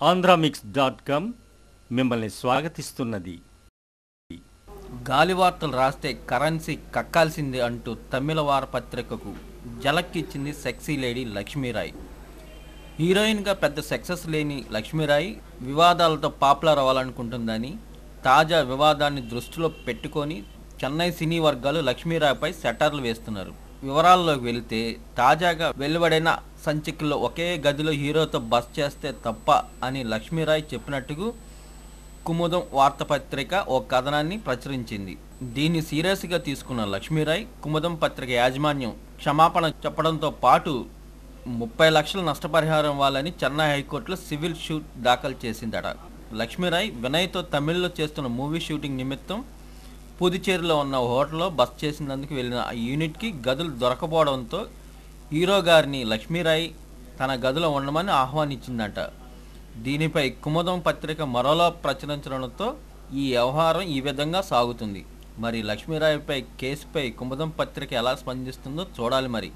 ఆంధ్రామిక్స్.com మిమ్మల్ని స్వాగతిస్తున్నది. గాలి వార్తలు రాస్తే కరెన్సీ కక్కాల్సిందే అంటూ తమిళ వారపత్రికకు జలక్కిచ్చింది సెక్సీ లేడీ లక్ష్మీరాయ్. హీరోయిన్గా పెద్ద సక్సెస్ లేని లక్ష్మీరాయ్ వివాదాలతో పాపులర్ అవ్వాలనుకుంటుందని, తాజా వివాదాన్ని దృష్టిలో పెట్టుకొని చెన్నై సినీ వర్గాలు లక్ష్మీరాయ్పై సెటర్లు వేస్తున్నారు. వివరాల్లోకి వెళితే, తాజాగా వెలువడిన సంచికల్లో ఒకే గదిలో హీరోతో బస చేస్తే తప్ప అని లక్ష్మీరాయ్ చెప్పినట్టుగా కుముదం వార్తాపత్రిక ఓ కథనాన్ని ప్రచురించింది. దీన్ని సీరియస్గా తీసుకున్న లక్ష్మీరాయ్ కుముదం పత్రిక యాజమాన్యం క్షమాపణ చెప్పడంతో పాటు 30 లక్షల నష్టపరిహారం ఇవ్వాలని చెన్నై హైకోర్టులో సివిల్ షూట్ దాఖలు చేసిందట. లక్ష్మీరాయ్ వినయ్తో తమిళ్లో చేస్తున్న మూవీ షూటింగ్ నిమిత్తం పుదుచ్చేరిలో ఉన్న హోటల్లో బస చేసినందుకు వెళ్ళిన ఆ యూనిట్కి గదులు దొరకపోవడంతో హీరో గారిని లక్ష్మీరాయ్ తన గదిలో ఉండమని ఆహ్వానించిందట. దీనిపై కుముదం పత్రిక మరోలా ప్రచురించడంతో ఈ వ్యవహారం ఈ విధంగా సాగుతుంది. మరి లక్ష్మీరాయ్పై కేసుపై కుముదం పత్రిక ఎలా స్పందిస్తుందో చూడాలి మరి.